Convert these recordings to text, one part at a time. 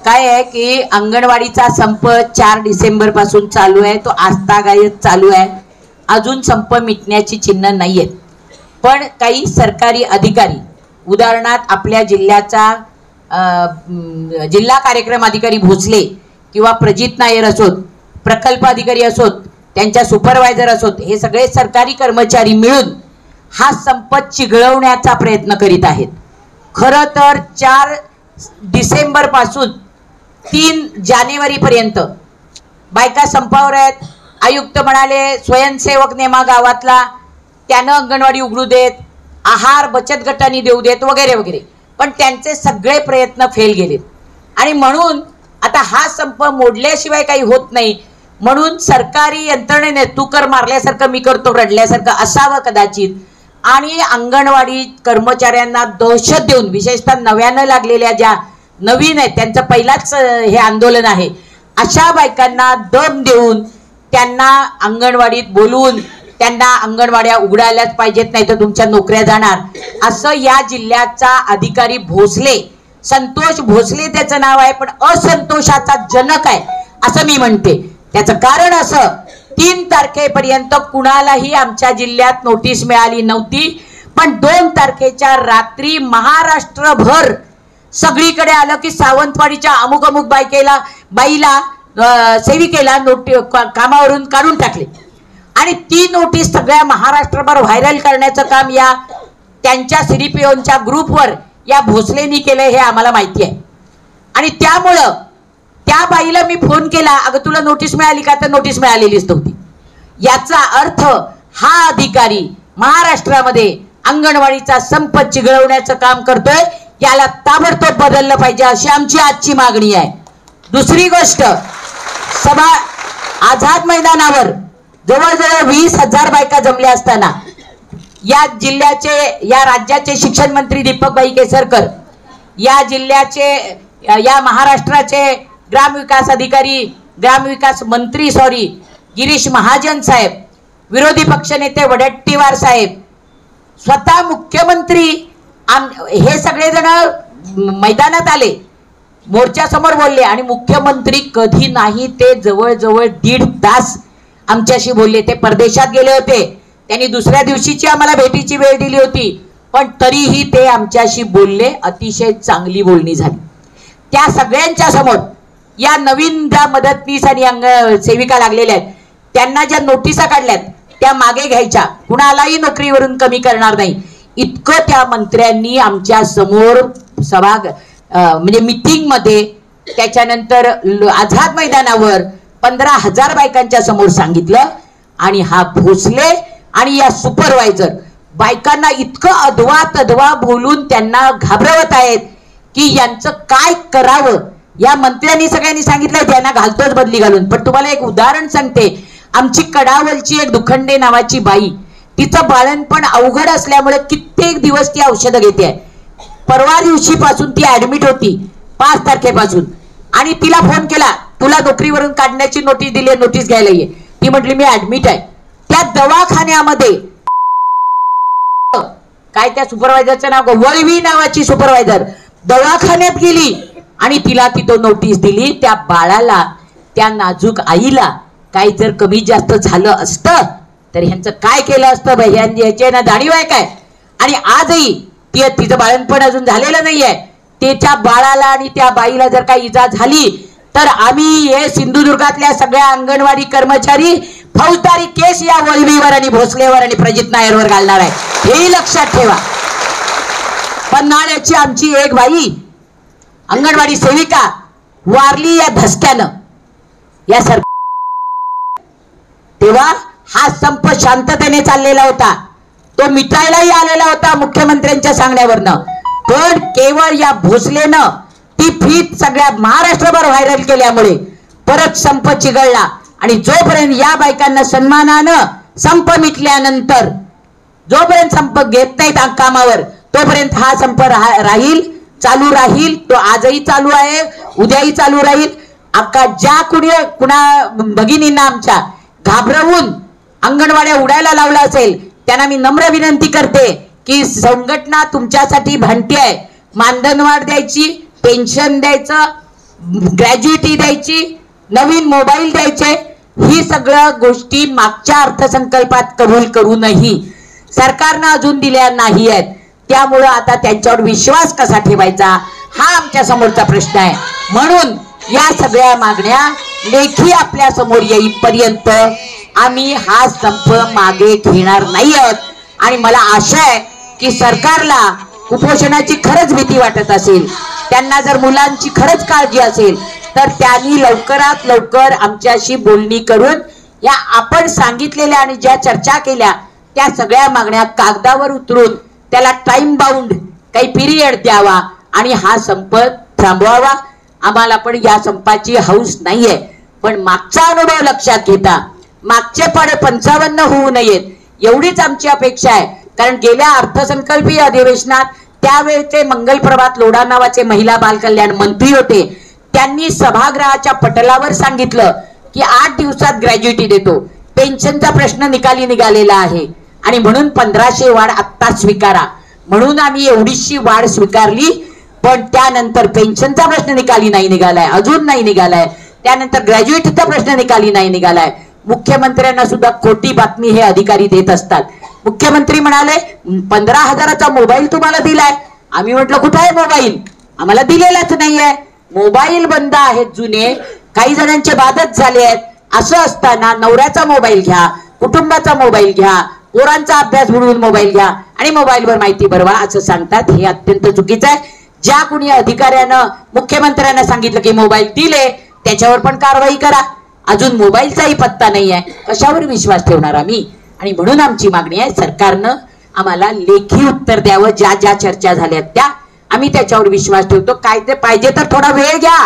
काय आहे की अंगणवाडीचा संप 4 डिसेंबर पासून चालू आहे, तो आजतागायत चालू आहे, अजून संप मिटण्याची चिन्ह नाहीयेत। पण काही सरकारी अधिकारी, उदाहरणार्थ आपल्या जिल्ह्याचा जिल्हा कार्यक्रम अधिकारी भोसले किंवा प्रजित नायर असोत, प्रकल्प अधिकारी असोत, त्यांच्या सुपरवायझर असोत, हे सगळे सरकारी कर्मचारी मिळून हा संप चिघळवण्याचा प्रयत्न करीत आहेत। खरं तर 4 डिसेंबर पासून 3 जानेवारी पर्यंत बायका संपावर आहेत। आयुक्त म्हणाले स्वयंसेवक नेमा गावातला त्यानं अंगणवाडी उघडू देत, आहार बचत गटांनी देऊ देत वगैरे वगैरे, पण त्यांचे सगळे प्रयत्न फेल गेलेत। आणि म्हणून आता हा संप मोडल्याशिवाय काही होत नाही, म्हणून सरकारी यंत्रणेने तू कर मारल्यासारखं मी करतो रडल्यासारखं असावं कदाचित, आणि अंगणवाडी कर्मचाऱ्यांना दहशत देऊन, विशेषतः नव्यानं लागलेल्या ज्या नवीन आहेत त्यांचं पहिलाच हे आंदोलन आहे, अशा बायकांना दम देऊन त्यांना अंगणवाडीत बोलवून त्यांना अंगणवाड्या उघडायलाच पाहिजेत, नाही तर तुमच्या नोकऱ्या जाणार, असं या जिल्ह्याचा अधिकारी भोसले, संतोष भोसले त्याचं नाव आहे, पण असंतोषाचा जनक आहे असं मी म्हणते। त्याचं कारण असं, 3 तारखेपर्यंत कुणालाही आमच्या जिल्ह्यात नोटीस मिळाली नव्हती, पण 2 तारखेच्या रात्री महाराष्ट्रभर सगळीकडे आलं की सावंतवाडीच्या अमुक अमुक बाईला सेविकेला कामावरून काढून टाकले, आणि ती नोटीस सगळ्या महाराष्ट्रभर व्हायरल करण्याचं काम या त्यांच्या सीडीपीओच्या ग्रुपवर या भोसलेंनी केलं हे आम्हाला माहिती आहे। आणि त्यामुळं त्या बाईला मी फोन केला, अगं तुला नोटीस मिळाली का? तर नोटीस मिळालेलीच नव्हती। याचा अर्थ हा अधिकारी महाराष्ट्रामध्ये अंगणवाडीचा संप चिघळवण्याचं काम करतोय, याला ताबडतोब बदललं पाहिजे अशी आमची आजची मागणी आहे। दुसरी गोष्ट, आझाद मैदानावर जवळजवळ 20,000 बायका जमल्या असताना या जिल्ह्याचे, या राज्याचे शिक्षण मंत्री दीपकबाई केसरकर, या जिल्ह्याचे, या महाराष्ट्राचे ग्रामविकास अधिकारी, ग्रामविकास मंत्री गिरीश महाजन साहेब, विरोधी पक्षनेते वडेट्टीवार साहेब, स्वतः मुख्यमंत्री, हे सगळेजण मैदानात आले, मोर्चा समोर बोलले, आणि मुख्यमंत्री कधी नाही ते जवळजवळ 1.5 तास आमच्याशी बोलले। ते परदेशात गेले होते, त्यांनी दुसऱ्या दिवशीची आम्हाला भेटीची वेळ दिली होती, पण तरीही ते आमच्याशी बोलले, अतिशय चांगली बोलणी झाली। त्या सगळ्यांच्या समोर या नवीन ज्या मदतनीस आणि सेविका लागलेल्या आहेत त्यांना ज्या नोटिसा काढल्यात त्या मागे घ्यायच्या, कुणालाही नोकरीवरून कमी करणार नाही, इतकं त्या मंत्र्यांनी आमच्या समोर म्हणजे मीटिंग मध्ये, त्याच्यानंतर आझाद मैदानावर 15,000 बायकांच्या समोर सांगितलं। आणि हा भोसले आणि या सुपरवायझर बायकांना इतकं अधवा बोलून त्यांना घाबरवत आहेत की यांचं काय करावं। या मंत्र्यांनी सगळ्यांनी सांगितलं त्यांना घालतोच बदली घालून। पण तुम्हाला एक उदाहरण सांगते, आमची कडावलची एक दुखंडे नावाची बाई, तिचं बाळणपण अवघड असल्यामुळे कित्येक दिवस ती औषधं घेते। परवा दिवशीपासून ती ऍडमिट होती, 5 तारखेपासून, आणि तिला फोन केला, तुला नोकरीवरून काढण्याची नोटीस दिली, नोटीस घ्यायला ये। ती म्हटली मी ऍडमिट आहे। त्या दवाखान्यामध्ये काय, त्या सुपरवायझरचं नाव वळवी नावाची सुपरवायझर दवाखान्यात गेली आणि तिला तिथं नोटीस दिली। त्या बाळाला, त्या नाजूक आईला काय जर कमी जास्त झालं असतं तर ह्यांचं काय केलं असतं बाई, ह्याची ना जाणीव आहे काय? आणि आजही तिचं बाळणपण अजून झालेलं नाहीये, त्याच्या बाळाला आणि त्या बाईला जर काही इजा झाली तर आम्ही हे सिंधुदुर्गातल्या सगळ्या अंगणवाडी कर्मचारी फौजदारी केस या वळवीवर आणि भोसलेवर आणि प्रजित नायरवर घालणार आहे, हे लक्षात ठेवा। पन्हाळ्याची आमची एक बाई अंगणवाडी सेविका वारली या धसक्यानं, या तेव्हा हा संप शांततेने चाललेला होता, तो मिटायलाही आलेला होता मुख्यमंत्र्यांच्या सांगण्यावरनं, पण केवळ या भोसलेनं ती फीत सगळ्या महाराष्ट्रभर व्हायरल केल्यामुळे परत संप चिघळला। आणि जोपर्यंत या बायकांना सन्मानानं संप मिटल्यानंतर, जोपर्यंत संप घेत नाहीत कामावर, तोपर्यंत हा संप राहील, चालू राहील। तो आजही चालू आहे, उद्याही चालू राहील। अक्का ज्या कुणा भगिनींना आमच्या घाबरवून अंगणवाड्या उडायला लावला असेल त्यांना मी नम्र विनंती करते की संघटना तुमच्यासाठी भांडते आहे, मानधनवाढ द्यायची, पेन्शन द्यायचं, ग्रॅज्युइटी द्यायची, नवीन मोबाईल द्यायचे, ही सगळ्या गोष्टी मागच्या अर्थसंकल्पात कबूल करूनही सरकारनं अजून दिल्या नाही आहेत. त्यामुळं आता त्यांच्यावर विश्वास कसा ठेवायचा हा आमच्या समोरचा प्रश्न आहे. म्हणून या सगळ्या मागण्या लेखी आपल्या समोर येईपर्यंत आम्ही हा संप मागे घेणार नाही आहोत. आणि मला आशा आहे की सरकारला कुपोषणाची खरंच भीती वाटत असेल, त्यांना जर मुलांची खरंच काळजी असेल तर त्यांनी लवकरात लवकर आमच्याशी बोलणी करून या आपण सांगितलेल्या आणि ज्या चर्चा केल्या त्या सगळ्या मागण्या कागदावर उतरून त्याला टाइम बाउंड काही पिरियड द्यावा आणि हा संप थांबवावा. आम्हाला पण या संपाची हौस नाहीये, पण मागचा अनुभव लक्षात घेता मागचे पाडे 55 होऊ नयेत एवढीच आमची अपेक्षा आहे. कारण गेल्या अर्थसंकल्पीय अधिवेशनात त्यावेळेचे मंगलप्रभात लोढा नावाचे महिला बाल कल्याण मंत्री होते, त्यांनी सभागृहाच्या पटलावर सांगितलं की 8 दिवसात ग्रॅज्युइटी देतो. पेन्शनचा प्रश्न निकाली निघालेला आहे आणि म्हणून 1500 वाढ आत्ता स्वीकारा, म्हणून आम्ही एवढीशी वाढ स्वीकारली. पण त्यानंतर पेन्शनचा प्रश्न निकाली नाही निघालाय, अजून नाही निघालाय. त्यानंतर ग्रॅज्युएटीचा प्रश्न निकाली नाही निघालाय. मुख्यमंत्र्यांना सुद्धा खोटी बातमी हे अधिकारी देत असतात. मुख्यमंत्री म्हणाले 15,000चा मोबाईल तुम्हाला दिलाय. आम्ही म्हटलं कुठे आहे मोबाईल, आम्हाला दिलेलाच नाहीये. मोबाईल बंद आहेत जुने, काही जणांचे बादच झाले आहेत. असं असताना नवऱ्याचा मोबाईल घ्या, कुटुंबाचा मोबाईल घ्या, पोरांचा अभ्यास बुडवून मोबाईल घ्या आणि मोबाईलवर माहिती भरवा असं सांगतात. हे अत्यंत चुकीचं आहे. ज्या कुणी अधिकाऱ्यानं मुख्यमंत्र्यांना सांगितलं की मोबाईल दिले त्याच्यावर पण कारवाई करा. अजून मोबाईलचाही पत्ता नाही आहे, कशावर विश्वास ठेवणार आम्ही. आणि म्हणून आमची मागणी आहे सरकारनं आम्हाला लेखी उत्तर द्यावं. ज्या ज्या चर्चा झाल्यात त्या आम्ही त्याच्यावर विश्वास ठेवतो. काय ते पाहिजे तर थोडा वेळ घ्या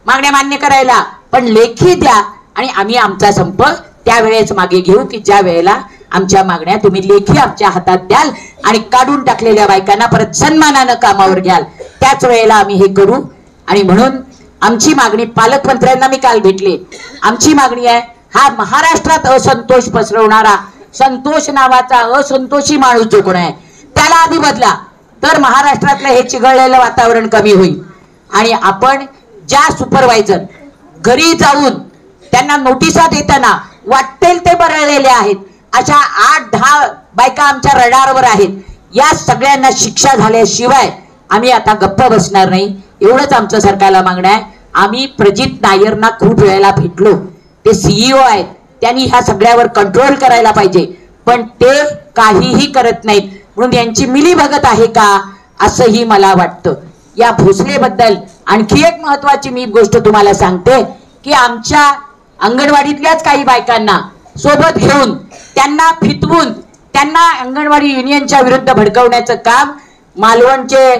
मागण्या मान्य करायला, पण लेखी द्या आणि आम्ही आमचा संप त्यावेळेस मागे घेऊ की ज्या वेळेला आमच्या मागण्या तुम्ही लेखी आमच्या हातात द्याल आणि काढून टाकलेल्या बायकांना परत सन्मानानं कामावर घ्याल, त्याच वेळेला आम्ही हे करू. आणि म्हणून आमची मागणी पालकमंत्र्यांना मी काल भेटले. आमची मागणी आहे हा महाराष्ट्रात असंतोष पसरवणारा संतोष नावाचा असंतोषी माणूस जो कोण आहे त्याला आधी बदला, तर महाराष्ट्रातलं हे चिघळलेलं वातावरण कमी होईल. आणि आपण ज्या सुपरवायझर घरी जाऊन त्यांना नोटिसा देताना वाटेल ते बरळलेले आहेत अशा 8-10 बायका आमच्या रडारवर आहेत, या सगळ्यांना शिक्षा झाल्याशिवाय आम्ही आता गप्प बसणार नाही. एवढंच आमचं सरकारला मागणं आहे. आम्ही प्रजित नायरना खूप वेळेला भेटलो, ते सीईओ आहेत, त्यांनी ह्या सगळ्यावर कंट्रोल करायला पाहिजे, पण ते काहीही करत नाहीत. म्हणून यांची मिलीभगत आहे का असंही मला वाटतं. या भोसलेबद्दल आणखी एक महत्वाची मी गोष्ट तुम्हाला सांगते की आमच्या अंगणवाडीतल्याच काही बायकांना सोबत घेऊन त्यांना फितवून त्यांना अंगणवाडी युनियनच्या विरुद्ध भडकवण्याचं काम मालवणचे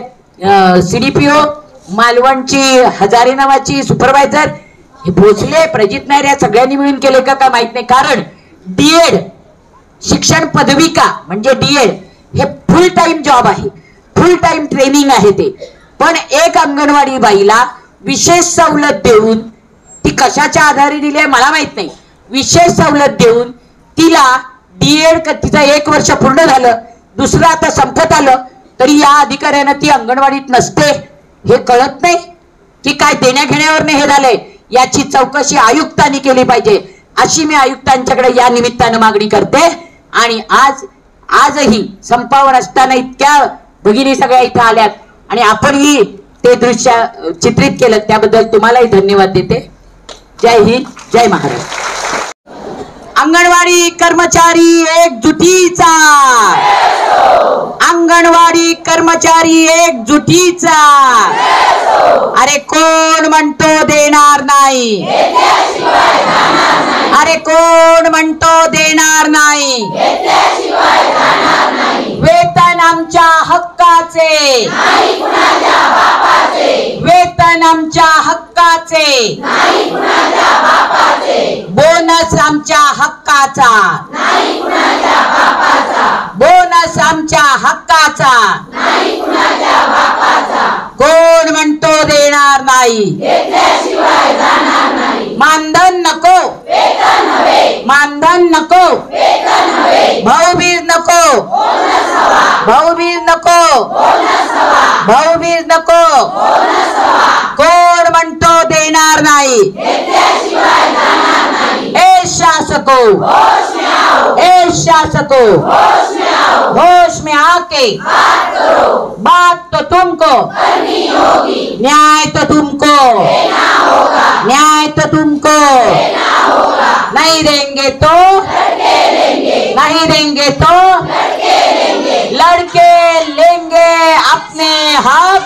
सीडीपीओ, मालवणची हजारे नावाची सुपरवायझर, हे भोसले, प्रजित नायर या सगळ्यांनी मिळून केले का काय माहित नाही. कारण डीएड शिक्षण पदविका म्हणजे डीएड हे फुल टाइम जॉब आहे, फुल टाइम ट्रेनिंग आहे ते. पण एक अंगणवाडी बाईला विशेष सवलत देऊन, ती कशाच्या आधारे दिली आहे मला माहित नाही, विशेष सवलत देऊन तिला डीएड तिचं 1 वर्ष पूर्ण झालं, दुसरं आता संपत आलं तरी या अधिकाऱ्यानं ती अंगणवाडीत नसते हे कळत नाही की काय देण्या घेण्यावरने हे झालंय. याची चौकशी आयुक्तांनी केली पाहिजे अशी मी आयुक्तांच्याकडे या निमित्तानं मागणी करते. आणि आजही संपावर असताना इतक्या भगिनी सगळ्या इथं आल्यात आणि आपणही ते दृश्य चित्रित केलं त्याबद्दल तुम्हालाही धन्यवाद देते. जय हिंद, जय महाराष्ट्र. अंगणवाडी कर्मचारी एकजुटीचा, अंगणवाडी कर्मचारी एकजुटीचा. अरे कोण म्हणतो देणार नाही, अरे कोण म्हणतो देणार नाही. वेतन आमच्या हक्काचे, वेतन आमच्या हक्काचे, बोनस आमच्या हक्काचा, बोनस आमच्या हक्काचा. कोण म्हणतो देणार नाही. मानधन नको, मानधन नको, भाऊबीज नको, भाऊबीज नको, भाऊबीज नको. कोण म्हणतो ए शासको, ए शासको, होश में आके बात तो तुमको करनी होगी, न्याय तो तुमको देना होगा, न्याय तो तुमको देना होगा। नहीं देंगे तो लड़के लेंगे, नहीं देंगे तो लड़के लेंगे, लड़के लेंगे अपने हक,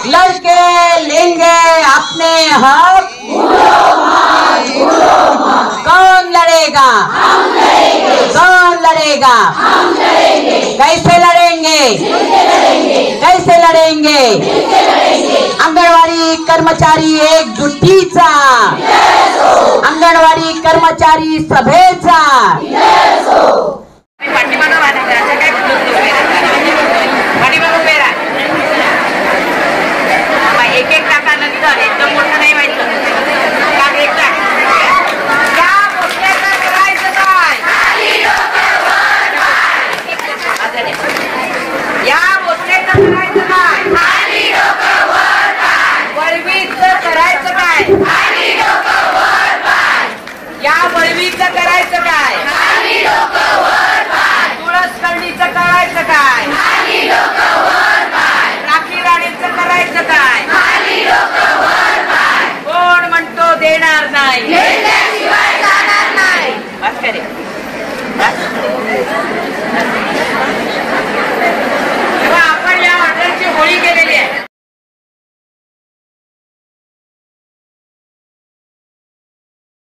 लड़के लेंगे अपने हक। कौन लड़ेगा? हम लड़ेंगे। कौन लड़ेगा? हम लड़ेंगे। कैसे लड़ेंगे? कैसे लड़ेंगे? अंगणवाडी कर्मचारी एकजुटीचा, अंगणवाडी कर्मचारी सभेचा